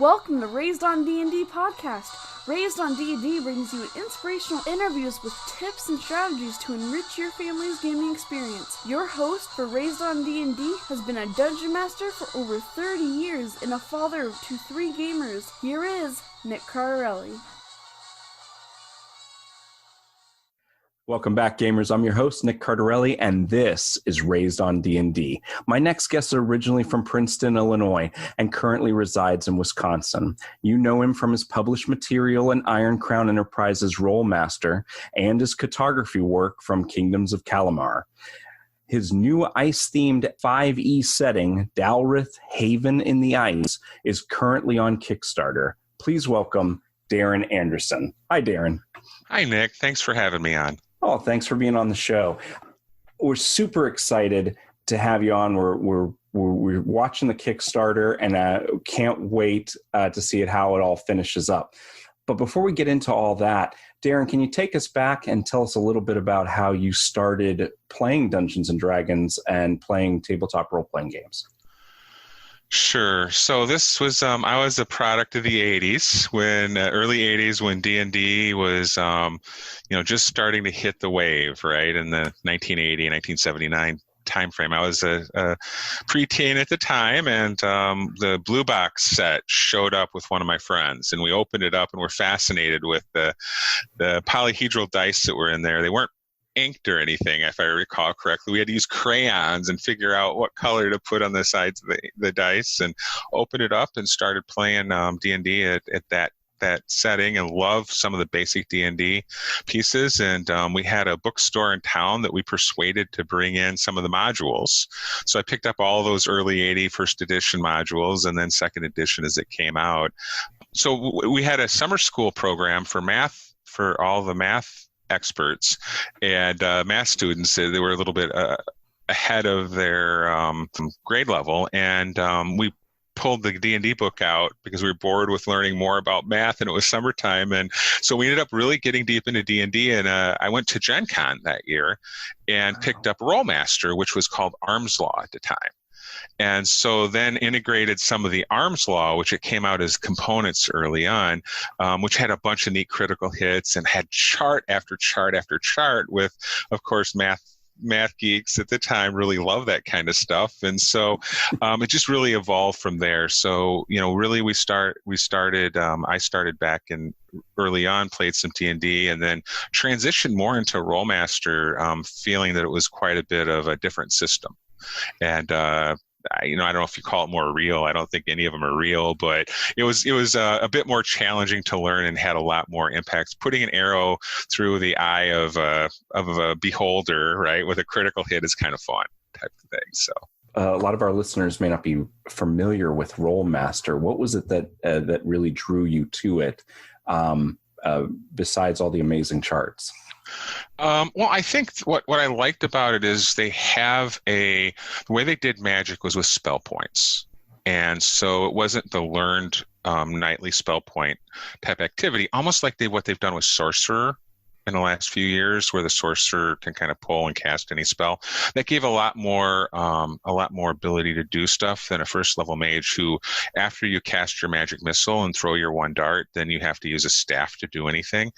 Welcome to Raised on D&D podcast. Raised on D&D brings you inspirational interviews with tips and strategies to enrich your family's gaming experience. Your host for Raised on D&D has been a dungeon master for over 30 years and a father to 3 gamers. Here is Nick Cardarelli. Welcome back, gamers. I'm your host, Nick Cardarelli, and this is Raised on D&D. My next guest is originally from Princeton, Illinois, and currently resides in Wisconsin. You know him from his published material in Iron Crown Enterprises Rollmaster and his cartography work from Kingdoms of Kalamar. His new ice-themed 5e setting, Dalreth, Haven in the Ice, is currently on Kickstarter. Please welcome Darrin Anderson. Hi, Darrin. Hi, Nick. Thanks for having me on. Oh, thanks for being on the show. We're super excited to have you on. We're watching the Kickstarter and can't wait to see how it all finishes up. But before we get into all that, Darrin, can you take us back and tell us a little bit about how you started playing Dungeons and Dragons and playing tabletop role-playing games? Sure. So this was, I was a product of the 80s, early 80s, when D&D was, just starting to hit the wave, right? In the 1980, 1979 timeframe. I was a preteen at the time, and the Blue Box set showed up with one of my friends, and we opened it up and were fascinated with the polyhedral dice that were in there. They weren't inked or anything, if I recall correctly. We had to use crayons and figure out what color to put on the sides of the dice, and opened it up and started playing D&D at that setting, and loved some of the basic D&D pieces. And we had a bookstore in town that we persuaded to bring in some of the modules. So I picked up all those early 80 first edition modules, and then second edition as it came out. So we had a summer school program for math, for all the math experts and math students. They were a little bit ahead of their grade level, and we pulled the D&D book out because we were bored with learning more about math, and it was summertime, and so we ended up really getting deep into D&D. And I went to Gen Con that year and picked up Rollmaster, which was called Arms Law at the time. And so then integrated some of the Arms Law, which it came out as components early on, which had a bunch of neat critical hits and had chart after chart after chart with, of course, math geeks at the time really loved that kind of stuff. And so it just really evolved from there. So, really I started back in early on, played some D&D, and then transitioned more into Rollmaster, feeling that it was quite a bit of a different system. And I don't know if you call it more real. I don't think any of them are real, but it was a bit more challenging to learn and had a lot more impacts. Putting an arrow through the eye of a beholder, right, with a critical hit is kind of fun type of thing. So a lot of our listeners may not be familiar with Rollmaster. What was it that really drew you to it, besides all the amazing charts? Well, I think what I liked about it is they have the way they did magic was with spell points. And so it wasn't the learned nightly spell point type activity, almost like what they've done with Sorcerer in the last few years, where the sorcerer can kind of pull and cast any spell. That gave a lot more ability to do stuff than a first level mage, who, after you cast your magic missile and throw your one dart, then you have to use a staff to do anything.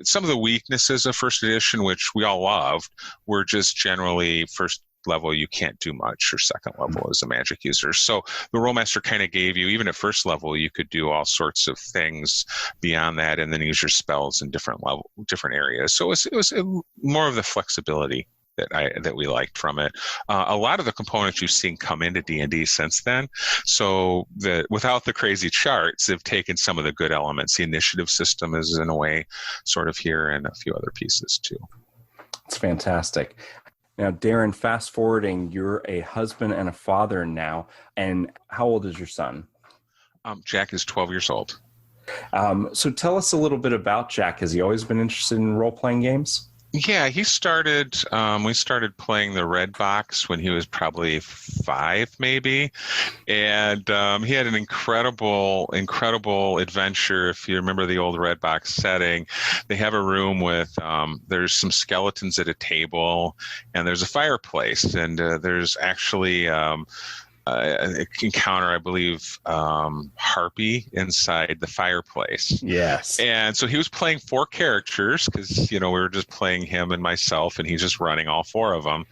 Some of the weaknesses of first edition, which we all loved, were just generally first level you can't do much, or second level as a magic user. So the Rollmaster kind of gave you, even at first level, you could do all sorts of things beyond that, and then use your spells in different areas. So it was more of the flexibility that we liked from it. A lot of the components you've seen come into D&D since then. So without the crazy charts, they've taken some of the good elements. The initiative system is, in a way, sort of here, and a few other pieces too. It's fantastic. Now, Darrin, fast forwarding, you're a husband and a father now. And how old is your son? Jack is 12 years old. So tell us a little bit about Jack. Has he always been interested in role-playing games? Yeah, we started playing the Red Box when he was probably 5, maybe. And he had an incredible adventure. If you remember the old Red Box setting, they have a room with, there's some skeletons at a table, and there's a fireplace, and there's actually encounter, I believe, Harpy inside the fireplace. Yes. And so he was playing 4 characters because, we were just playing him and myself, and he's just running all 4 of them.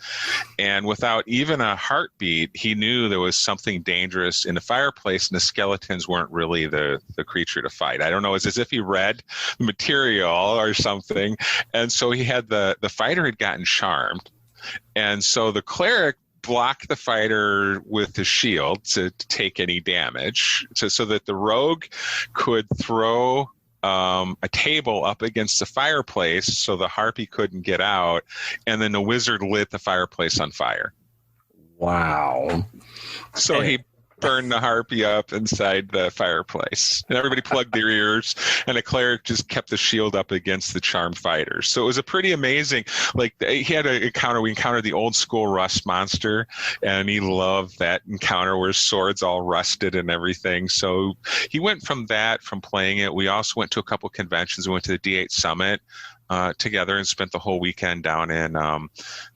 And without even a heartbeat, he knew there was something dangerous in the fireplace, and the skeletons weren't really the creature to fight. I don't know. It's as if he read the material or something. And so he had the fighter had gotten charmed. And so the cleric blocked the fighter with his shield to take any damage, so that the rogue could throw a table up against the fireplace so the harpy couldn't get out, and then the wizard lit the fireplace on fire. Wow. So he burned the harpy up inside the fireplace, and everybody plugged their ears, and the cleric just kept the shield up against the charmed fighters. So it was a pretty amazing, he had we encountered the old school rust monster, and he loved that encounter where his sword's all rusted and everything. So he went from playing it. We also went to a couple conventions. We went to the D8 Summit together and spent the whole weekend down in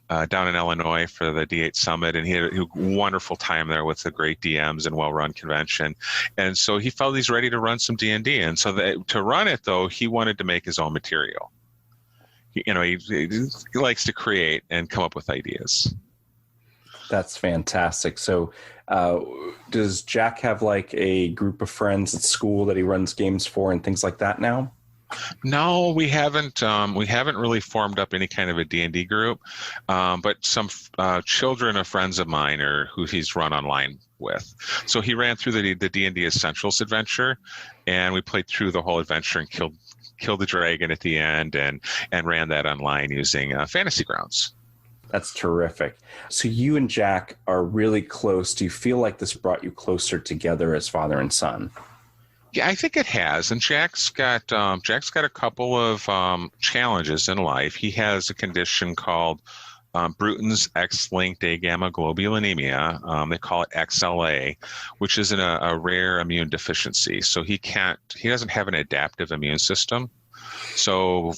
Illinois for the D8 Summit, and he had a wonderful time there with the great DMs and well-run convention. And so he felt he's ready to run some D&D. And so to run it, though, he wanted to make his own material. He likes to create and come up with ideas. That's fantastic. So does Jack have a group of friends at school that he runs games for and things like that now? No, we haven't. We haven't really formed up any kind of a D&D group, but some children of friends of mine who he's run online with. So he ran through the D&D Essentials adventure, and we played through the whole adventure and killed the dragon at the end, and ran that online using Fantasy Grounds. That's terrific. So you and Jack are really close. Do you feel like this brought you closer together as father and son? Yeah, I think it has. And Jack's got a couple of challenges in life. He has a condition called Bruton's X-linked agammaglobulinemia. They call it XLA, which is a rare immune deficiency. So he doesn't have an adaptive immune system. So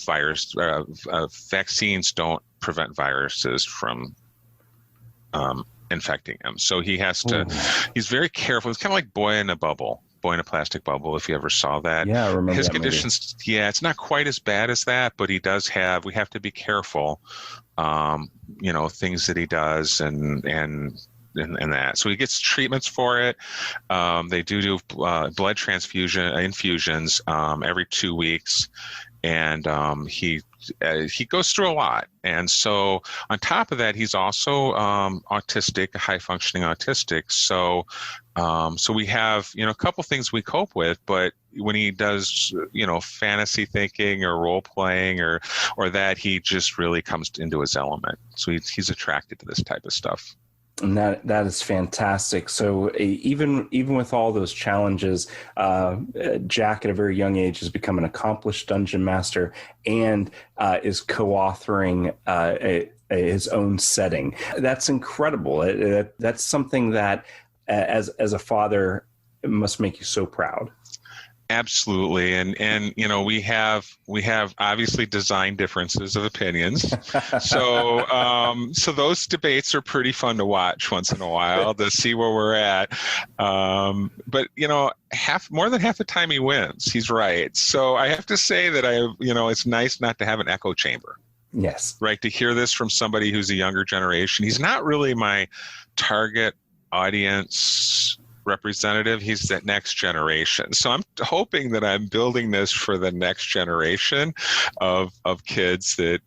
vaccines don't prevent viruses from infecting him. So he has to. He's very careful. It's kind of like boy in a plastic bubble, if you ever saw that. Yeah, I remember his that conditions. Movie. Yeah, it's not quite as bad as that, but we have to be careful, things that he does and that. So he gets treatments for it. They do blood infusions every 2 weeks, and he goes through a lot. And so on top of that, he's also autistic, high functioning autistic. So we have, a couple things we cope with, but when he does, fantasy thinking or role playing or that, he just really comes into his element. So he's attracted to this type of stuff. And that is fantastic. So even with all those challenges, Jack at a very young age has become an accomplished dungeon master and is co-authoring his own setting. That's incredible. That's something that, as a father, it must make you so proud. Absolutely. And we have obviously design differences of opinions. So those debates are pretty fun to watch once in a while to see where we're at. But more than half the time he wins. He's right. So I have to say that it's nice not to have an echo chamber. Yes. Right. To hear this from somebody who's a younger generation. He's not really my target audience representative. He's that next generation. So I'm hoping that I'm building this for the next generation of kids that,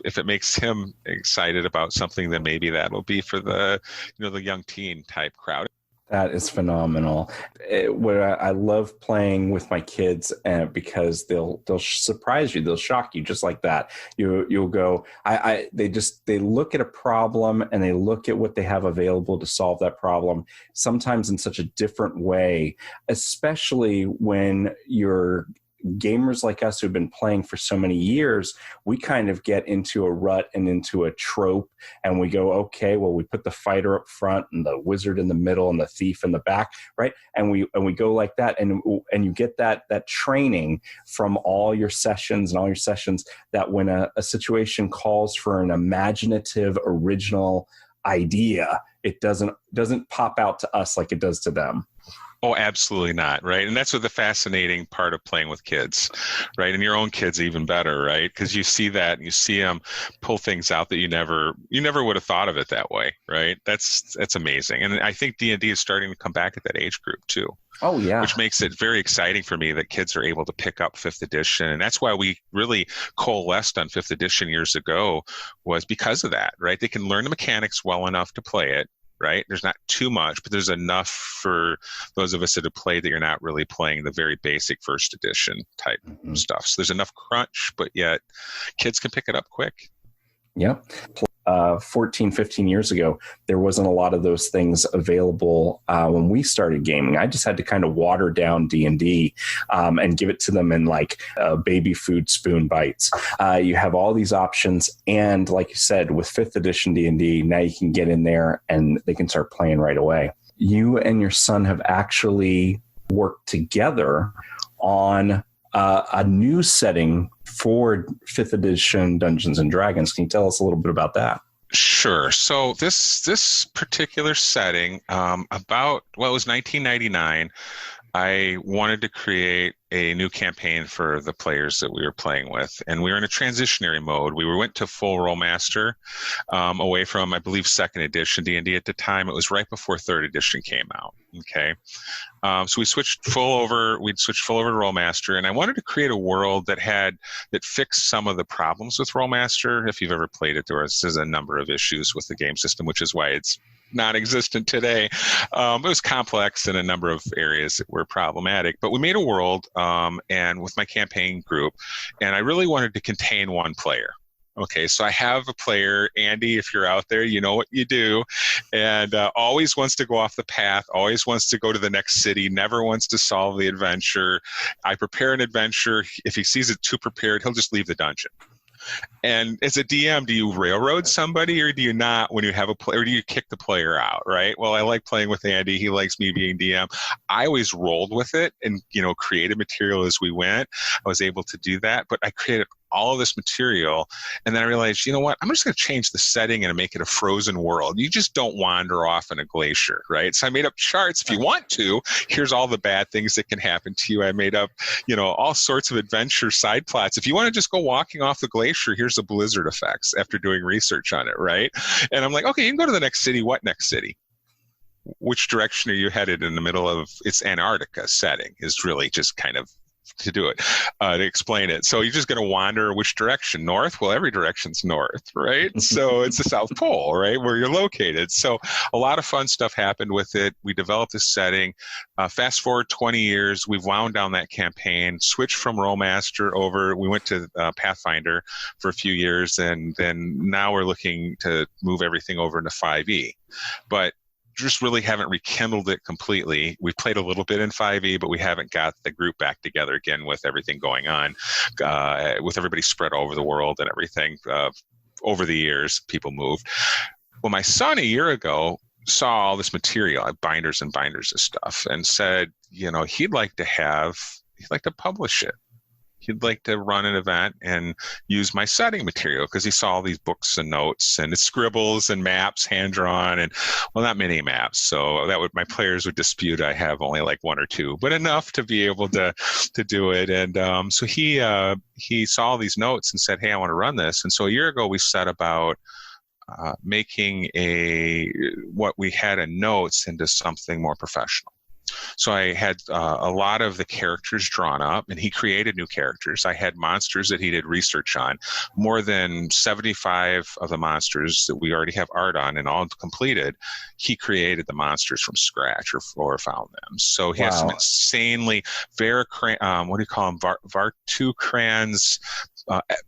if it makes him excited about something, then maybe that'll be for the young teen type crowd. That is phenomenal. I love playing with my kids because they'll surprise you. They'll shock you just like that. You'll go, they look at a problem and they look at what they have available to solve that problem, sometimes in such a different way, especially when you're gamers like us who've been playing for so many years. We kind of get into a rut and into a trope, and we go, okay, well, we put the fighter up front and the wizard in the middle and the thief in the back, right? And we go like that, and you get that training from all your sessions that when a situation calls for an imaginative, original idea, it doesn't pop out to us like it does to them. Oh, absolutely not. Right. And that's what the fascinating part of playing with kids, right? And your own kids even better, right? Because you see that and you see them pull things out that you never would have thought of it that way, right? That's amazing. And I think D&D is starting to come back at that age group too. Oh, yeah. Which makes it very exciting for me that kids are able to pick up 5th edition. And that's why we really coalesced on 5th edition years ago, was because of that, right? They can learn the mechanics well enough to play it. Right? There's not too much, but there's enough for those of us that have played that you're not really playing the very basic 1st edition type stuff. So there's enough crunch, but yet kids can pick it up quick. Yep. 14, 15 years ago, there wasn't a lot of those things available when we started gaming. I just had to kind of water down D&D and give it to them in like baby food spoon bites. You have all these options. And like you said, with 5th edition D&D, now you can get in there and they can start playing right away. You and your son have actually worked together on a new setting for 5th edition Dungeons and Dragons. Can you tell us a little bit about that? Sure. So this particular setting, it was 1999. I wanted to create a new campaign for the players that we were playing with, and we were in a transitionary mode. We went to full Rollmaster, away from, I believe, 2nd edition D&D at the time. It was right before 3rd edition came out. Okay, so we switched full over. We'd switched full over to Rollmaster, and I wanted to create a world that fixed some of the problems with Rollmaster. If you've ever played it, there's a number of issues with the game system, which is why it's non-existent today. It was complex in a number of areas that were problematic, but we made a world and with my campaign group, and I really wanted to contain one player. Okay, so I have a player, Andy, if you're out there, you know what you do, and always wants to go off the path, always wants to go to the next city, never wants to solve the adventure. I prepare an adventure. If he sees it too prepared, he'll just leave the dungeon. And as a DM, do you railroad somebody or do you not when you have a player, or do you kick the player out, right? Well, I like playing with Andy. He likes me being DM. I always rolled with it and, created material as we went. I was able to do that, but I created all of this material. And then I realized, you know what? I'm just going to change the setting and make it a frozen world. You just don't wander off in a glacier, right? So I made up charts. If you want to, here's all the bad things that can happen to you. I made up, all sorts of adventure side plots. If you want to just go walking off the glacier, here's the blizzard effects after doing research on it, right? And I'm like, okay, you can go to the next city. What next city? Which direction are you headed in the middle of its Antarctica setting is really just kind of to do it, to explain it. So you're just going to wander which direction? North? Well, every direction's north, right? So it's the South Pole, right, where you're located. So a lot of fun stuff happened with it. We developed this setting. Fast forward 20 years, we've wound down that campaign, switched from Rollmaster over. We went to Pathfinder for a few years, and then now we're looking to move everything over into 5e. But just really haven't rekindled it completely. We played a little bit in 5e, but we haven't got the group back together again with everything going on, with everybody spread over the world and everything. Over the years, people moved. Well, my son a year ago saw all this material, binders and binders of stuff, and said, he'd like to publish it. He'd like to run an event and use my setting material because he saw all these books and notes and scribbles and maps hand drawn, and not many maps. So my players would dispute I have only like one or two, but enough to be able to do it. And so he saw all these notes and said, hey, I want to run this. And so a year ago we set about making what we had in notes into something more professional. So I had a lot of the characters drawn up, and he created new characters. I had monsters that he did research on. More than 75 of the monsters that we already have art on and all completed, he created the monsters from scratch or found them. So he has some insanely what do you call them? Vartucrans,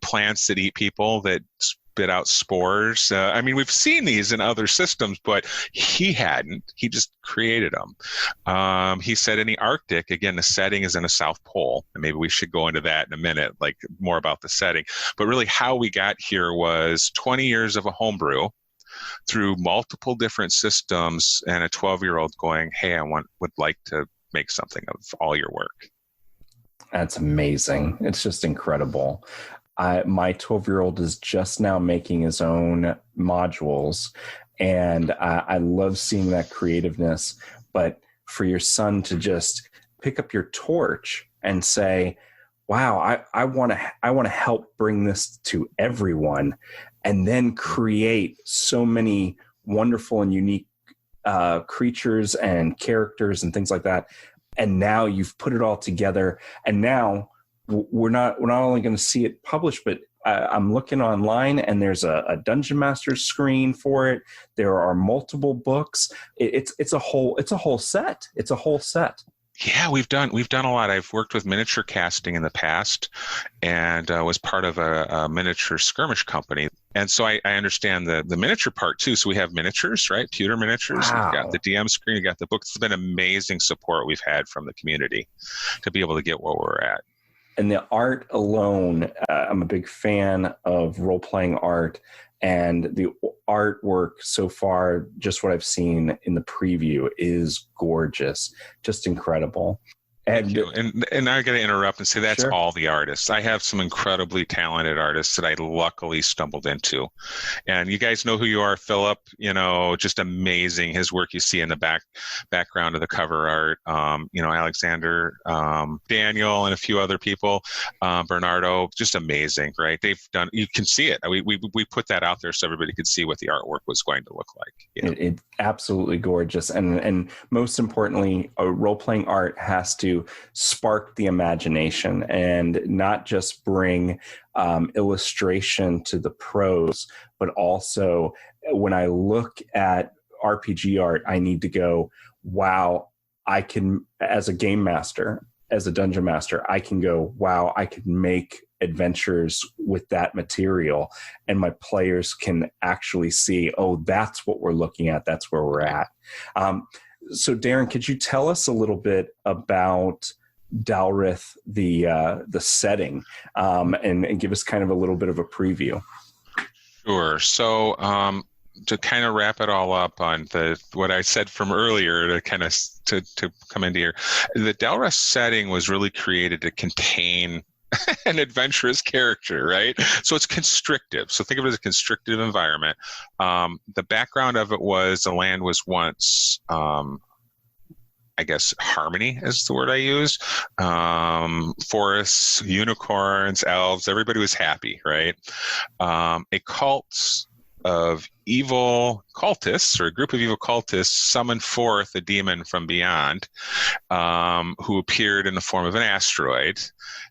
plants that eat people that spit out spores. We've seen these in other systems, but he hadn't. He just created them. He said in the Arctic, again, the setting is in a South Pole, and maybe we should go into that in a minute, like more about the setting. But really how we got here was 20 years of a homebrew through multiple different systems, and a 12-year-old going, hey, would like to make something of all your work. That's amazing. It's just incredible. My 12-year-old is just now making his own modules, And I love seeing that creativeness. But for your son to just pick up your torch and say, wow, I want to help bring this to everyone, and then create so many wonderful and unique creatures and characters and things like that. And now you've put it all together, and now we're not only going to see it published, but I'm looking online, and there's a Dungeon Master's screen for it. There are multiple books. It's a whole set. It's a whole set. Yeah, we've done a lot. I've worked with miniature casting in the past, and was part of a miniature skirmish company. And so I understand the miniature part too. So we have miniatures, right? Pewter miniatures. Wow. We've got the DM screen. We've got the books. It's been amazing support we've had from the community to be able to get where we're at. And the art alone, I'm a big fan of role-playing art, and the artwork so far, just what I've seen in the preview, is gorgeous, just incredible. Thank you. And I got to interrupt and say that's Sure. all the artists. I have some incredibly talented artists that I luckily stumbled into. And you guys know who you are, Philip, just amazing. His work you see in the background of the cover art, Alexander, Daniel, and a few other people, Bernardo, just amazing, right? You can see it. We put that out there so everybody could see what the artwork was going to look like. It's absolutely gorgeous. And most importantly, role-playing art has to spark the imagination and not just bring illustration to the prose, but also when I look at RPG art, I need to go, wow, I can, as a game master, as a dungeon master, I can go, wow, I could make adventures with that material, and my players can actually see, oh, that's what we're looking at. That's where we're at. So Darrin, could you tell us a little bit about Dalreth, the setting, and give us kind of a little bit of a preview? Sure. So to kind of wrap it all up on what I said from earlier, to kind of to come into here, the Dalreth setting was really created to contain an adventurous character, right? So it's constrictive. So think of it as a constrictive environment. The background of it was the land was once, I guess, harmony is the word I use. Forests, unicorns, elves, everybody was happy, right? A cult of evil cultists, or a group of evil cultists, summoned forth a demon from beyond, who appeared in the form of an asteroid,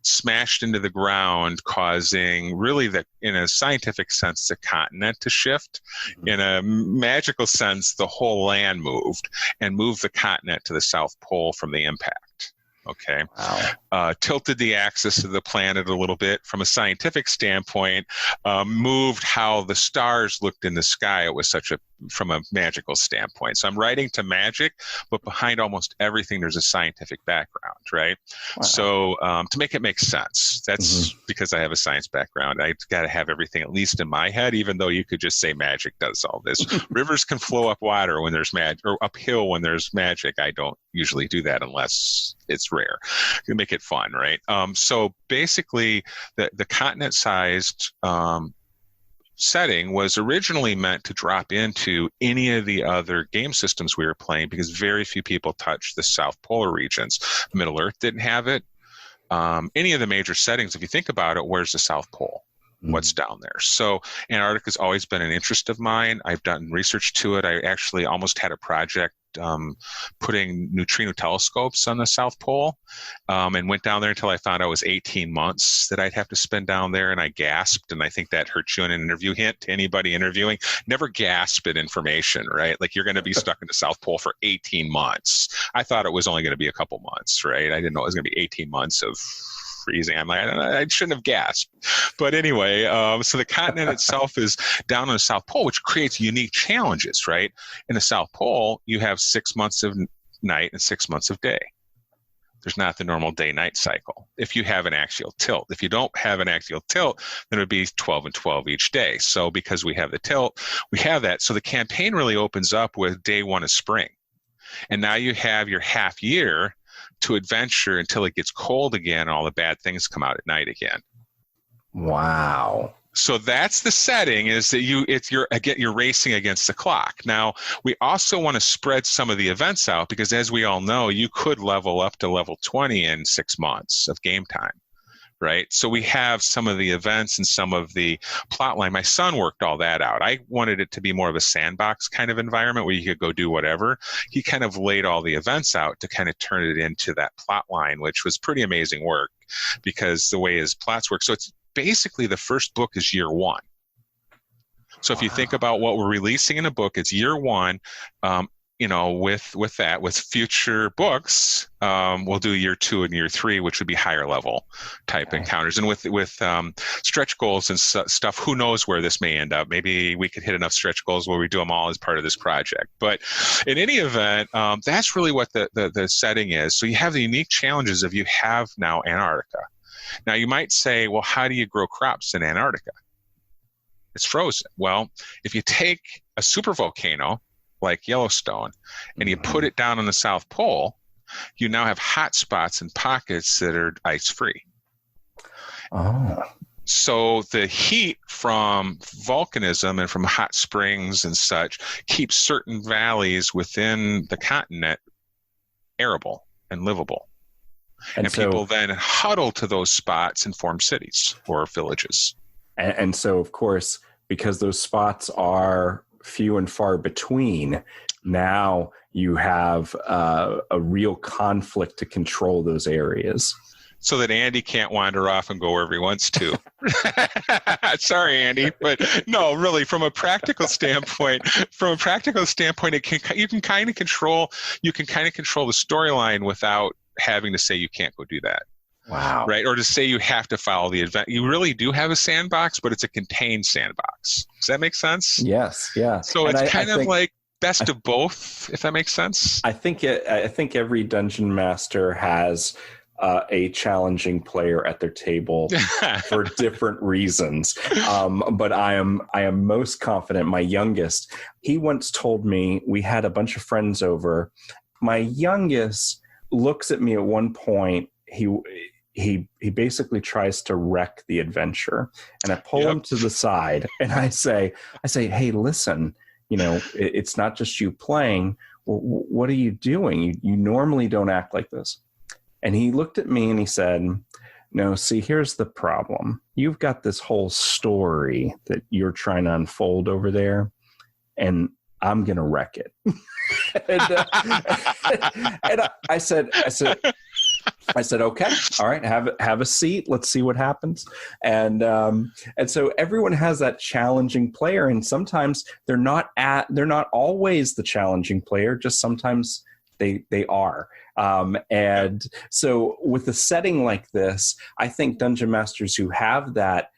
smashed into the ground, causing really in a scientific sense, the continent to shift. Mm-hmm. In a magical sense, the whole land moved the continent to the South Pole from the impact. Okay. Wow. Tilted the axis of the planet a little bit from a scientific standpoint, moved how the stars looked in the sky. It was from a magical standpoint. So I'm writing to magic, but behind almost everything, there's a scientific background, right? Wow. So to make it make sense, that's because I have a science background. I've got to have everything at least in my head, even though you could just say magic does all this. Rivers can flow up water when there's magic, or uphill when there's magic. I don't usually do that unless it's rare. You make it fun, right? So basically, the continent-sized setting was originally meant to drop into any of the other game systems we were playing, because very few people touched the South Polar regions. Middle Earth didn't have it. Any of the major settings, if you think about it, where's the South Pole? What's down there? So Antarctica has always been an interest of mine. I've done research to it. I actually almost had a project putting neutrino telescopes on the South Pole, and went down there until I found out it was 18 months that I'd have to spend down there, and I gasped, and I think that hurt you in an interview. Hint to anybody interviewing, never gasp at information, right? Like, you're going to be stuck in the South Pole for 18 months. I thought it was only going to be a couple months, right? I didn't know it was going to be 18 months of freezing. I'm like, I shouldn't have gasped. But anyway, so the continent itself is down on the South Pole, which creates unique challenges, right? In the South Pole, you have 6 months of night and 6 months of day. There's not the normal day-night cycle if you have an axial tilt. If you don't have an axial tilt, then it would be 12 and 12 each day. So because we have the tilt, we have that. So the campaign really opens up with day one of spring. And now you have your half year to adventure until it gets cold again and all the bad things come out at night again. Wow. So that's the setting, is that you're racing against the clock. Now, we also want to spread some of the events out, because as we all know, you could level up to level 20 in 6 months of game time, right? So we have some of the events and some of the plot line. My son worked all that out. I wanted it to be more of a sandbox kind of environment where you could go do whatever. He kind of laid all the events out to kind of turn it into that plot line, which was pretty amazing work, because the way his plots work. So it's basically the first book is year one. So if you think about what we're releasing in a book, it's year one. With future books, we'll do year 2 and year 3, which would be higher level type encounters. And with stretch goals and stuff, who knows where this may end up? Maybe we could hit enough stretch goals where we do them all as part of this project. But in any event, that's really what the setting is. So you have the unique challenges of you have now Antarctica. Now you might say, well, how do you grow crops in Antarctica? It's frozen. Well, if you take a supervolcano like Yellowstone and you put it down on the South Pole, you now have hot spots and pockets that are ice-free. Oh. So the heat from volcanism and from hot springs and such keeps certain valleys within the continent arable and livable. And so, people then huddle to those spots and form cities or villages. And so, of course, because those spots are few and far between, now you have a real conflict to control those areas. So that Andy can't wander off and go wherever he wants to. Sorry, Andy, but no, really, from a practical standpoint, you can kind of control the storyline without having to say you can't go do that. Wow. Right? Or to say you have to follow the event. You really do have a sandbox, but it's a contained sandbox. Does that make sense? Yes. Yeah. So it's kind of like best of both, if that makes sense. I think every dungeon master has a challenging player at their table for different reasons. But I am most confident. My youngest, he once told me, we had a bunch of friends over. My youngest looks at me at one point. He basically tries to wreck the adventure, and I pull him to the side and I say, hey, listen, it's not just you playing. Well, what are you doing? You normally don't act like this. And he looked at me and he said, no, see, here's the problem. You've got this whole story that you're trying to unfold over there, and I'm going to wreck it. and I said, okay, all right, have a seat. Let's see what happens. And so everyone has that challenging player, and sometimes they're not always the challenging player. Just sometimes they are. And so with a setting like this, I think dungeon masters who have that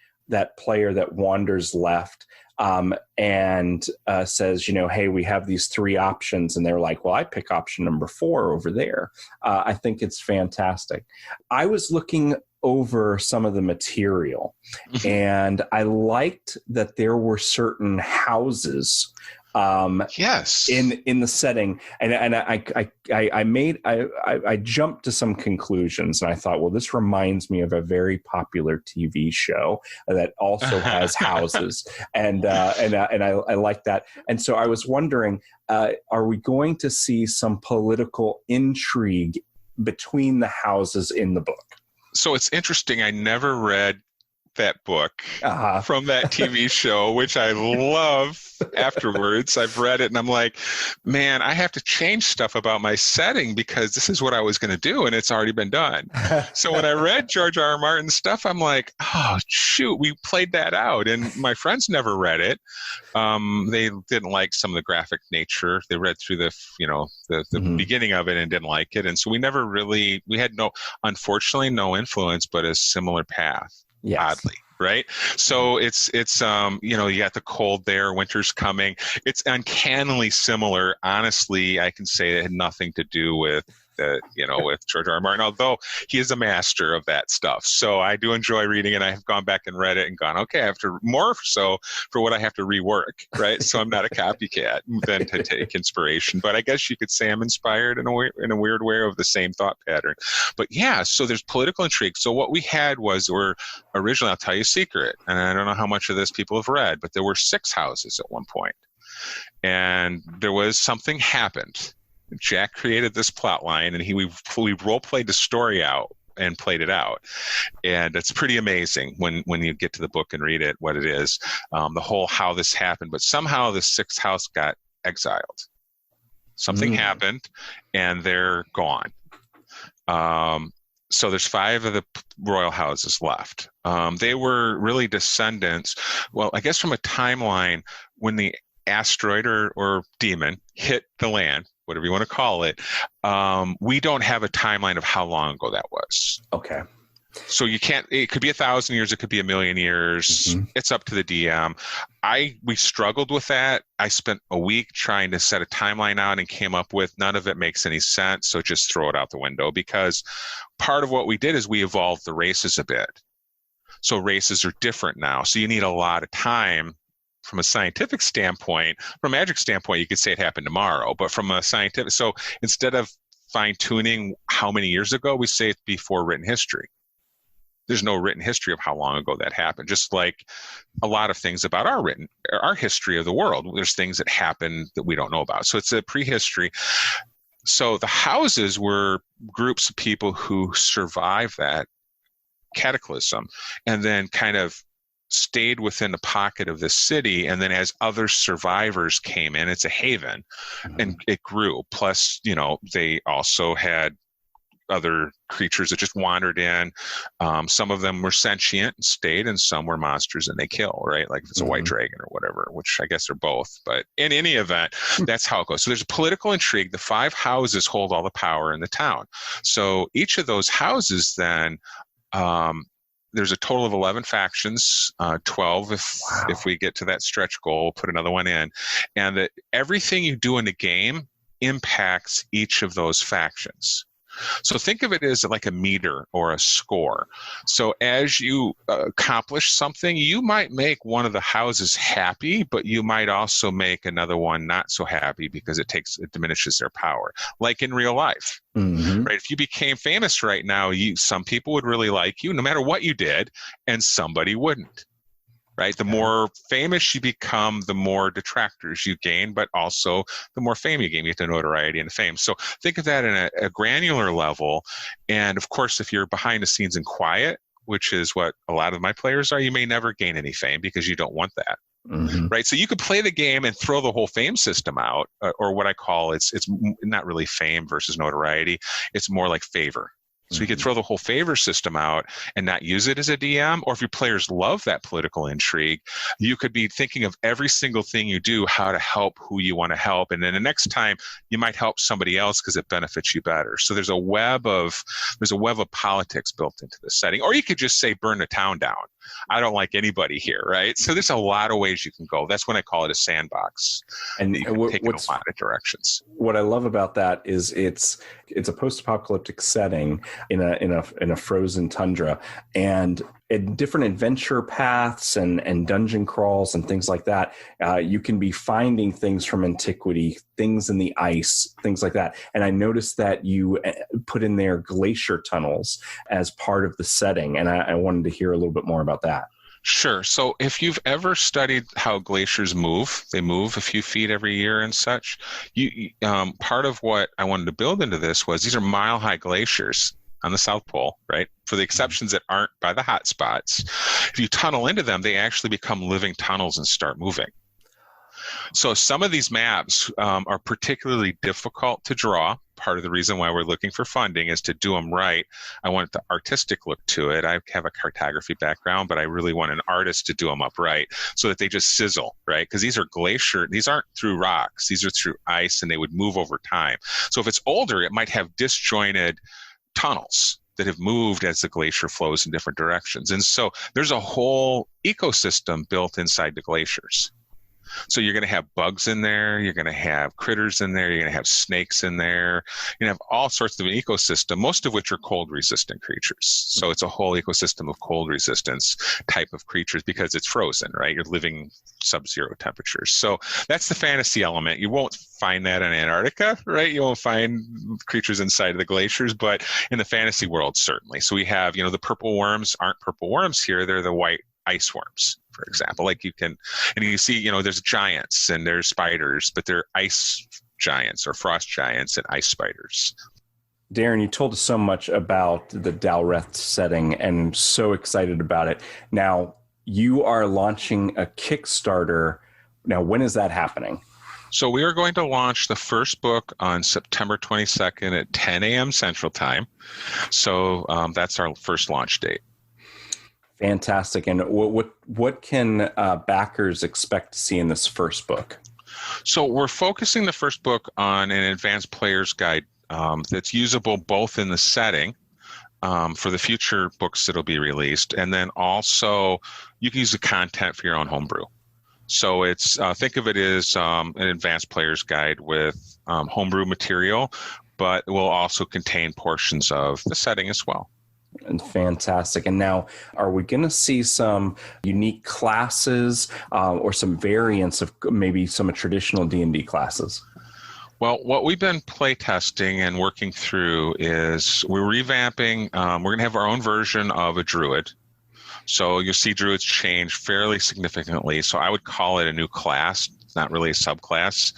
player that wanders left and says, hey, we have these 3 options. And they're like, well, I pick option number 4 over there. I think it's fantastic. I was looking over some of the material and I liked that there were certain houses yes, in the setting, and I jumped to some conclusions, and I thought, well, this reminds me of a very popular TV show that also has houses, and I like that, and so I was wondering, are we going to see some political intrigue between the houses in the book? So it's interesting. I never read that book from that TV show, which I love afterwards. I've read it and I'm like, man, I have to change stuff about my setting because this is what I was going to do and it's already been done. So when I read George R.R. Martin's stuff, I'm like, oh, shoot, we played that out. And my friends never read it. They didn't like some of the graphic nature. They read through the beginning of it and didn't like it. And so we never really, we had unfortunately no influence, but a similar path. Yes. Oddly, right? So it's you got the cold there, winter's coming. It's uncannily similar. Honestly, I can say it had nothing to do with with George R. R. Martin, although he is a master of that stuff. So I do enjoy reading it. I have gone back and read it and gone, okay, I have to more so for what I have to rework, right? So I'm not a copycat than to take inspiration. But I guess you could say I'm inspired in a weird way of the same thought pattern. But yeah, so there's political intrigue. So what we had was, originally, I'll tell you a secret, and I don't know how much of this people have read, but there were 6 houses at one point. And there was something happened. Jack created this plot line, and we role-played the story out and played it out. And it's pretty amazing when you get to the book and read it, what it is, the whole how this happened. But somehow the 6th house got exiled. Something happened, and they're gone. So there's 5 of the royal houses left. They were really descendants. Well, I guess from a timeline, when the asteroid or demon hit the land, whatever you want to call it, we don't have a timeline of how long ago that was. Okay. So you can't, it could be 1,000 years, it could be 1,000,000 years. It's up to the DM. We struggled with that. I spent a week trying to set a timeline out and came up with none of it makes any sense. So just throw it out the window, because part of what we did is we evolved the races a bit. So races are different now. So you need a lot of time from a scientific standpoint. From a magic standpoint, you could say it happened tomorrow, but from a scientific, so instead of fine tuning how many years ago, we say it's before written history. There's no written history of how long ago that happened. Just like a lot of things about our history of the world. There's things that happen that we don't know about. So it's a prehistory. So the houses were groups of people who survived that cataclysm and then kind of stayed within the pocket of the city. And then as other survivors came in, it's a haven, and it grew. Plus, they also had other creatures that just wandered in. Some of them were sentient and stayed, and some were monsters and they kill, right? Like if it's a white dragon or whatever, which I guess are both. But in any event, that's how it goes. So there's a political intrigue. The 5 houses hold all the power in the town. So each of those houses then, there's a total of 11 factions, 12 if we get to that stretch goal, we'll put another one in. And that everything you do in the game impacts each of those factions. So think of it as like a meter or a score. So as you accomplish something, you might make one of the houses happy, but you might also make another one not so happy because it diminishes their power. Like in real life, right? If you became famous right now, some people would really like you no matter what you did, and somebody wouldn't. Right? The more famous you become, the more detractors you gain, but also the more fame you gain. You get the notoriety and the fame. So think of that in a granular level. And of course, if you're behind the scenes and quiet, which is what a lot of my players are, you may never gain any fame because you don't want that. Right? So you could play the game and throw the whole fame system out, or what I call it's not really fame versus notoriety. It's more like favor. So you could throw the whole favor system out and not use it as a DM. Or if your players love that political intrigue, you could be thinking of every single thing you do, how to help who you want to help. And then the next time you might help somebody else because it benefits you better. So there's a web of politics built into the setting. Or you could just say, burn the town down. I don't like anybody here, right? So there's a lot of ways you can go. That's when I call it a sandbox. And you can take it a lot of directions. What I love about that is it's a post-apocalyptic setting in a frozen tundra, and in different adventure paths and dungeon crawls and things like that, you can be finding things from antiquity, things in the ice, things like that. And I noticed that you put in there glacier tunnels as part of the setting, and I wanted to hear a little bit more about that. Sure. So if you've ever studied how glaciers move, they move a few feet every year and such. Part of what I wanted to build into this was these are mile-high glaciers on the South Pole, right? For the exceptions that aren't by the hot spots. If you tunnel into them, they actually become living tunnels and start moving. So some of these maps are particularly difficult to draw. Part of the reason why we're looking for funding is to do them right. I want the artistic look to it. I have a cartography background, but I really want an artist to do them up right so that they just sizzle, right? Because these are these aren't through rocks. These are through ice, and they would move over time. So if it's older, it might have disjointed tunnels that have moved as the glacier flows in different directions. And so there's a whole ecosystem built inside the glaciers. So you're going to have bugs in there, you're going to have critters in there, you're going to have snakes in there, you're going to have all sorts of an ecosystem, most of which are cold resistant creatures. So it's a whole ecosystem of cold resistance type of creatures because it's frozen, right? You're living sub-zero temperatures. So that's the fantasy element. You won't find that in Antarctica, right? You won't find creatures inside of the glaciers, but in the fantasy world, certainly. So we have, the purple worms aren't purple worms here. They're the white ice worms, for example. Like you can, and you see, there's giants and there's spiders, but they're ice giants or frost giants and ice spiders. Darrin, you told us so much about the Dalreth setting and I'm so excited about it. Now, you are launching a Kickstarter. Now, when is that happening? So we are going to launch the first book on September 22nd at 10 a.m. Central Time. So that's our first launch date. Fantastic. And what can backers expect to see in this first book? So we're focusing the first book on an advanced player's guide that's usable both in the setting for the future books that'll be released, and then also you can use the content for your own homebrew. So it's think of it as an advanced player's guide with homebrew material, but it will also contain portions of the setting as well. And fantastic. And now, are we going to see some unique classes or some variants of maybe some traditional D&D classes? Well, what we've been playtesting and working through is we're revamping. We're going to have our own version of a druid. So you'll see druids change fairly significantly. So I would call it a new class. It's not really a subclass,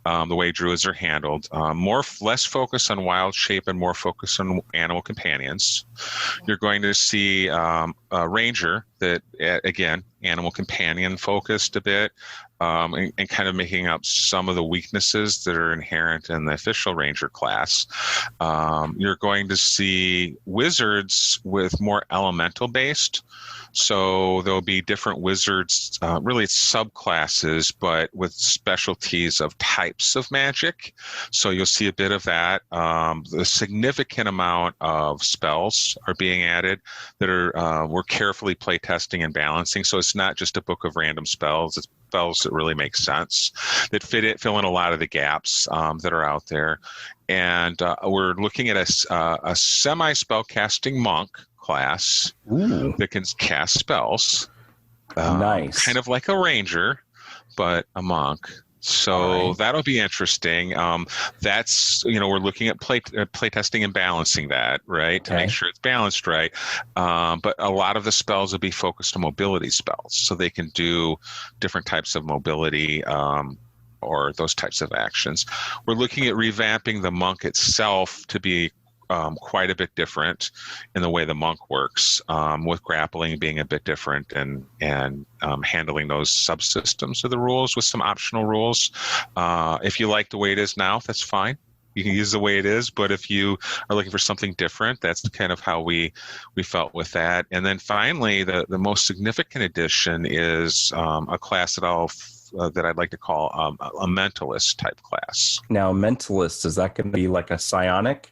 the way druids are handled. Less focus on wild shape and more focus on animal companions. You're going to see a ranger that, again, animal companion focused a bit, and kind of making up some of the weaknesses that are inherent in the official ranger class. You're going to see wizards with more elemental based. So there'll be different wizards, really it's subclasses, but with specialties of types of magic. So you'll see a bit of that. A significant amount of spells are being added that are we're carefully play testing and balancing. So it's not just a book of random spells. It's spells that really make sense, that fill in a lot of the gaps that are out there. And we're looking at a semi-spellcasting monk class that can cast spells. Nice. Kind of like a ranger, but a monk. So that'll be interesting. That's, we're looking at play testing and balancing that, right? To make sure it's balanced right. But a lot of the spells will be focused on mobility spells. So they can do different types of mobility or those types of actions. We're looking at revamping the monk itself to be quite a bit different in the way the monk works, with grappling being a bit different and handling those subsystems of the rules with some optional rules. If you like the way it is now, that's fine. You can use the way it is, but if you are looking for something different, that's kind of how we felt with that. And then finally, the most significant addition is a class that I'd like to call a mentalist type class. Now, mentalist, is that going to be like a psionic?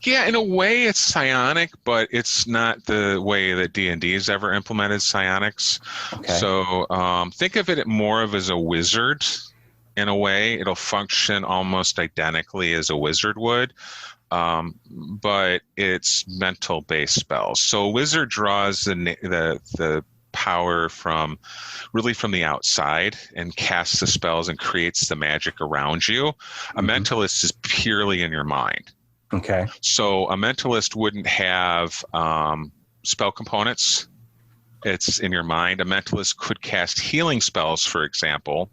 Yeah, in a way it's psionic, but it's not the way that D&D has ever implemented psionics. Okay. So think of it more of as a wizard in a way. It'll function almost identically as a wizard would, but it's mental-based spells. So a wizard draws the power from the outside and casts the spells and creates the magic around you. A mentalist is purely in your mind. Okay. So a mentalist wouldn't have spell components. It's in your mind. A mentalist could cast healing spells, for example,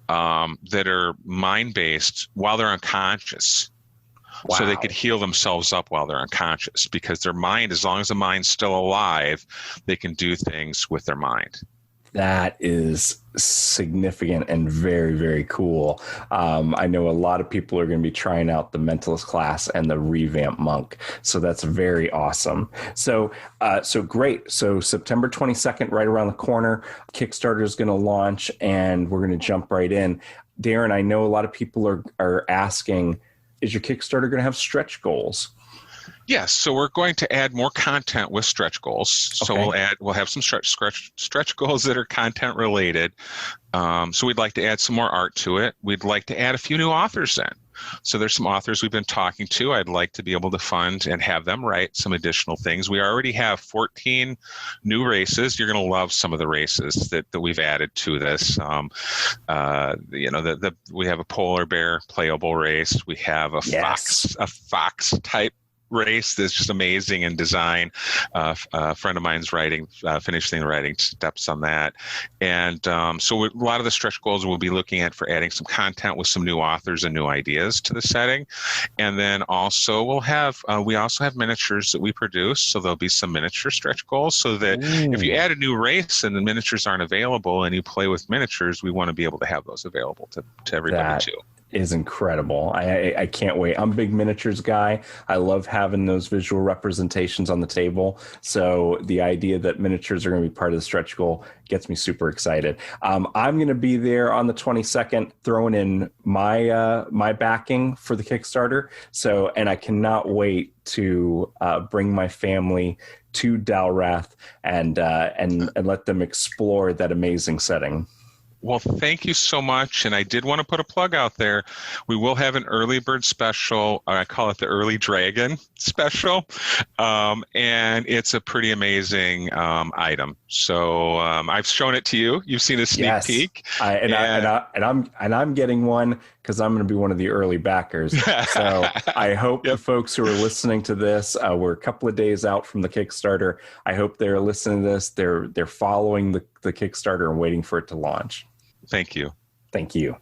that are mind-based while they're unconscious. Wow. So they could heal themselves up while they're unconscious because their mind, as long as the mind's still alive, they can do things with their mind. That is significant and very, very cool. I know a lot of people are going to be trying out the mentalist class and the revamped monk. So that's very awesome. So great. So September 22nd, right around the corner, Kickstarter is going to launch and we're going to jump right in. Darrin, I know a lot of people are asking, is your Kickstarter going to have stretch goals? Yes, so we're going to add more content with stretch goals. So we'll have some stretch goals that are content related. So we'd like to add some more art to it. We'd like to add a few new authors in. So there's some authors we've been talking to. I'd like to be able to fund and have them write some additional things. We already have 14 new races. You're going to love some of the races that we've added to this. We have a polar bear playable race. We have a fox type race that's just amazing in design. A friend of mine's finishing the writing steps on that. And so a lot of the stretch goals we'll be looking at for adding some content with some new authors and new ideas to the setting. And then also we also have miniatures that we produce. So there'll be some miniature stretch goals so that if you add a new race and the miniatures aren't available and you play with miniatures, we want to be able to have those available to everybody too. Is incredible. I can't wait. I'm a big miniatures guy. I love having those visual representations on the table. So the idea that miniatures are going to be part of the stretch goal gets me super excited. I'm going to be there on the 22nd, throwing in my backing for the Kickstarter. So, and I cannot wait to bring my family to Dalreth and let them explore that amazing setting. Well, thank you so much. And I did want to put a plug out there. We will have an early bird special. I call it the Early Dragon special. And it's a pretty amazing item. So I've shown it to you. You've seen a sneak peek. I'm getting one because I'm going to be one of the early backers. So I hope the folks who are listening to this, we're a couple of days out from the Kickstarter. I hope they're listening to this. They're following the Kickstarter and waiting for it to launch. Thank you. Thank you.